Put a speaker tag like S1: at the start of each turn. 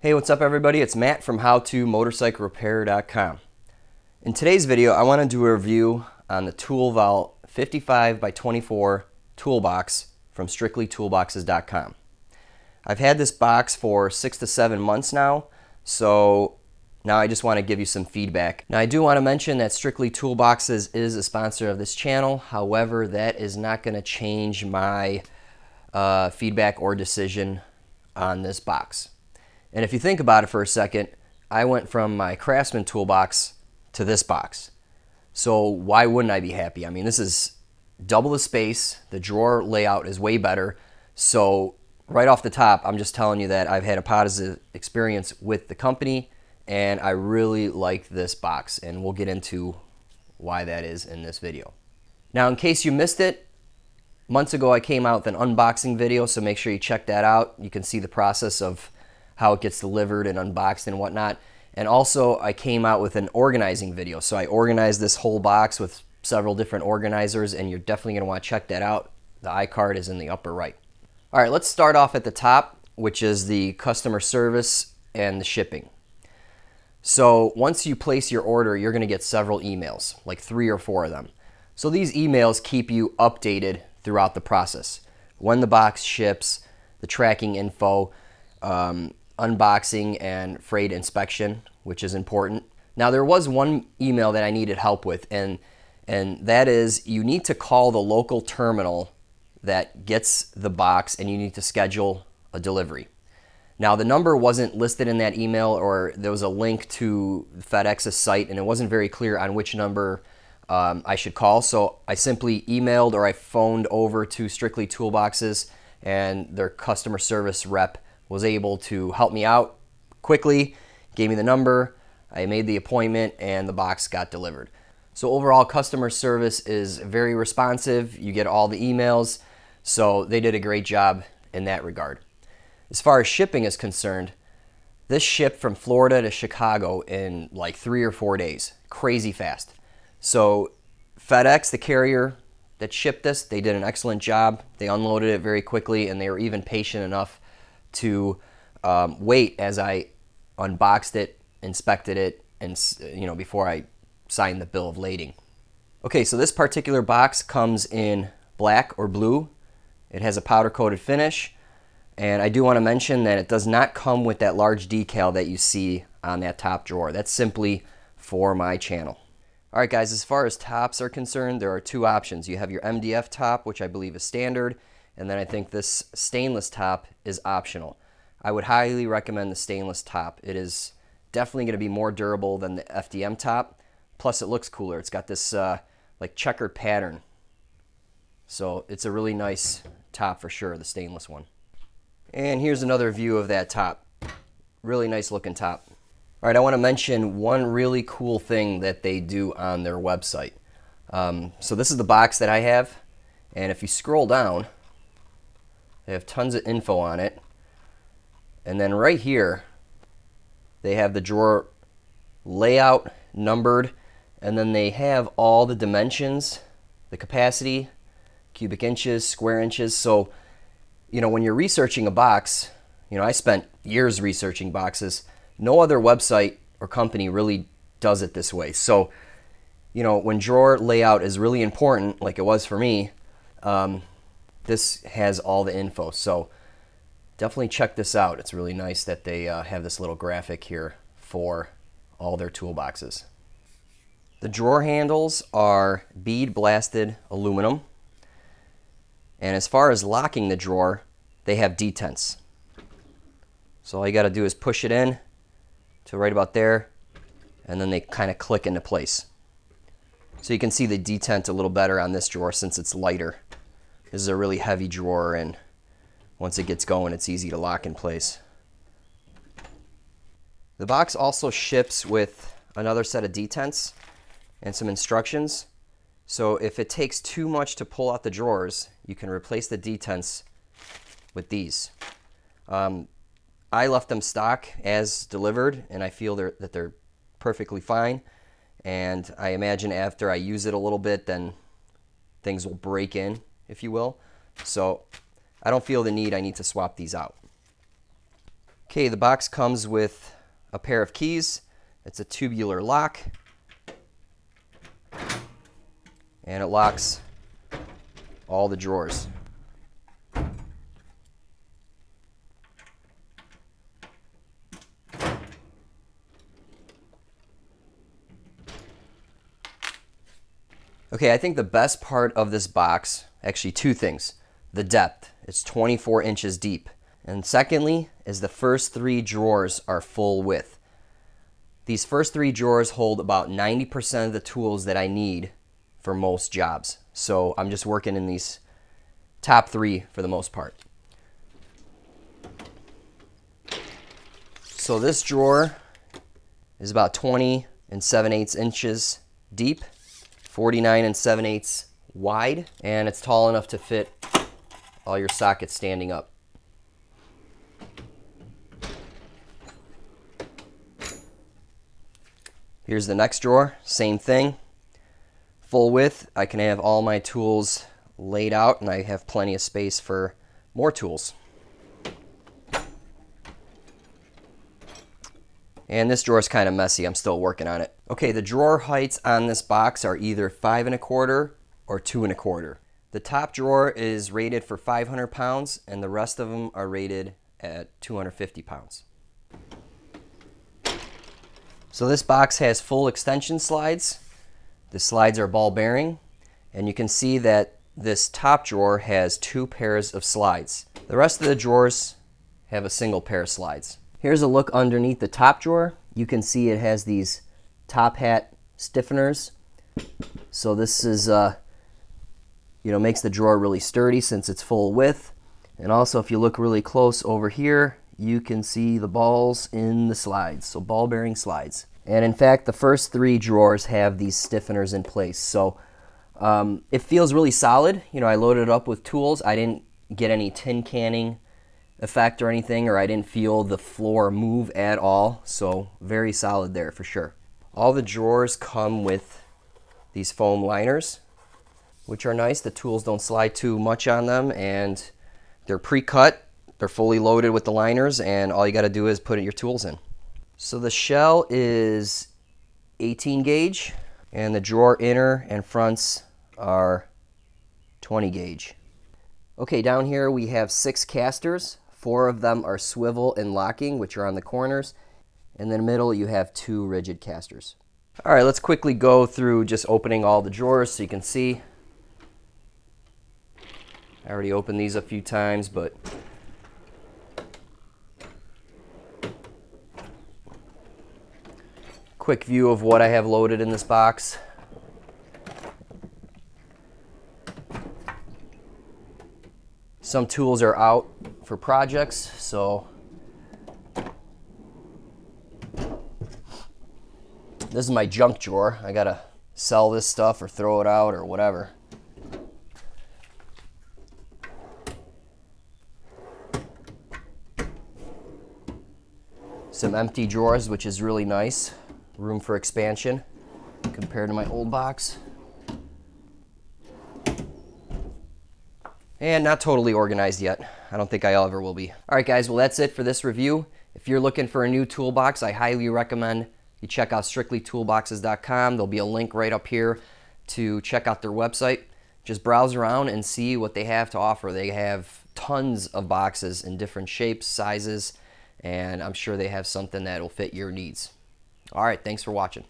S1: Hey, what's up everybody? It's Matt from howtomotorcyclerepair.com. In today's video, I want to do a review on the Tool Vault 55 by 24 toolbox from strictlytoolboxes.com. I've had this box for 6 to 7 months now, so now I just want to give you some feedback. Now I do want to mention that Strictly Toolboxes is a sponsor of this channel. However, that is not going to change my feedback or decision on this box. And if you think about it for a second, I went from my Craftsman toolbox to this box. So why wouldn't I be happy? I mean, this is double the space. The drawer layout is way better. So right off the top, I'm just telling you that I've had a positive experience with the company and I really like this box, and we'll get into why that is in this video. Now, in case you missed it, months ago I came out with an unboxing video, so make sure you check that out. You can see the process of how it gets delivered and unboxed and whatnot. And also I came out with an organizing video. So I organized this whole box with several different organizers, and you're definitely going to want to check that out. The iCard is in the upper right. All right, let's start off at the top, which is the customer service and the shipping. So once you place your order, you're going to get several emails, like 3 or 4 of them. So these emails keep you updated throughout the process. When the box ships, the tracking info, unboxing and freight inspection, which is important. Now there was one email that I needed help with, and that is you need to call the local terminal that gets the box and you need to schedule a delivery. Now the number wasn't listed in that email, or there was a link to FedEx's site and it wasn't very clear on which number I should call. So I simply emailed or I phoned over to Strictly Toolboxes, and their customer service rep was able to help me out quickly, gave me the number, I made the appointment, and the box got delivered. So overall, customer service is very responsive. You get all the emails, so they did a great job in that regard. As far as shipping is concerned, this shipped from Florida to Chicago in like 3 or 4 days. Crazy fast. So FedEx, the carrier that shipped this, they did an excellent job. They unloaded it very quickly, and they were even patient enough to wait as I unboxed it, inspected it, and before I signed the bill of lading. Okay, so this particular box comes in black or blue. It has a powder coated finish, and I do want to mention that it does not come with that large decal that you see on that top drawer. That's simply for my channel. All right, guys, as far as tops are concerned, there are 2 options. You have your MDF top, which I believe is standard, and then I think this stainless top is optional. I would highly recommend the stainless top. It is definitely going to be more durable than the FDM top. Plus, it looks cooler. It's got this like checkered pattern. So it's a really nice top for sure, the stainless one. And here's another view of that top. Really nice looking top. All right, I want to mention one really cool thing that they do on their website. So this is the box that I have. And if you scroll down, they have tons of info on it. And then right here, they have the drawer layout numbered, and then they have all the dimensions, the capacity, cubic inches, square inches. So, when you're researching a box, I spent years researching boxes. No other website or company really does it this way. So, when drawer layout is really important, like it was for me, this has all the info. So definitely check this out. It's really nice that they have this little graphic here for all their toolboxes. The drawer handles are bead blasted aluminum. And as far as locking the drawer, they have detents. So all you got to do is push it in to right about there, and then they kind of click into place. So you can see the detent a little better on this drawer since it's lighter. This is a really heavy drawer, and once it gets going, it's easy to lock in place. The box also ships with another set of detents and some instructions. So if it takes too much to pull out the drawers, you can replace the detents with these. I left them stock as delivered, and I feel that they're perfectly fine. And I imagine after I use it a little bit, then things will break in, if you will. So I don't feel the need I need to swap these out. Okay, the box comes with a pair of keys. It's a tubular lock, and it locks all the drawers. Okay, I think the best part of this box, actually two things. The depth, it's 24 inches deep. And secondly, is the first three drawers are full width. These first three drawers hold about 90% of the tools that I need for most jobs. So I'm just working in these top three for the most part. So this drawer is about 20 7/8 inches deep, 49 7/8 wide, and it's tall enough to fit all your sockets standing up. Here's the next drawer, same thing. Full width, I can have all my tools laid out and I have plenty of space for more tools. And this drawer is kind of messy, I'm still working on it. Okay, the drawer heights on this box are either 5 1/4 or 2 1/4. The top drawer is rated for 500 pounds and the rest of them are rated at 250 pounds. So this box has full extension slides. The slides are ball bearing, and you can see that this top drawer has 2 pairs of slides. The rest of the drawers have a single pair of slides. Here's a look underneath the top drawer. You can see it has these top hat stiffeners. So this is, makes the drawer really sturdy since it's full width. And also if you look really close over here, you can see the balls in the slides, so ball bearing slides. And in fact, the first 3 drawers have these stiffeners in place. So it feels really solid. I loaded it up with tools. I didn't get any tin canning effect or anything, or I didn't feel the floor move at all. So very solid there for sure. All the drawers come with these foam liners, which are nice. The tools don't slide too much on them, and they're pre-cut. They're fully loaded with the liners, and all you got to do is put your tools in. So the shell is 18 gauge, and the drawer inner and fronts are 20 gauge. Okay, down here we have 6 casters. 4 of them are swivel and locking, which are on the corners. In the middle, you have 2 rigid casters. All right, let's quickly go through just opening all the drawers so you can see. I already opened these a few times, but quick view of what I have loaded in this box. Some tools are out for projects, so this is my junk drawer. I gotta sell this stuff or throw it out or whatever. Some empty drawers, which is really nice. Room for expansion compared to my old box. And not totally organized yet. I don't think I ever will be. All right, guys, well, that's it for this review. If you're looking for a new toolbox, I highly recommend you check out strictlytoolboxes.com. There'll be a link right up here to check out their website. Just browse around and see what they have to offer. They have tons of boxes in different shapes, sizes, and I'm sure they have something that will fit your needs. All right, thanks for watching.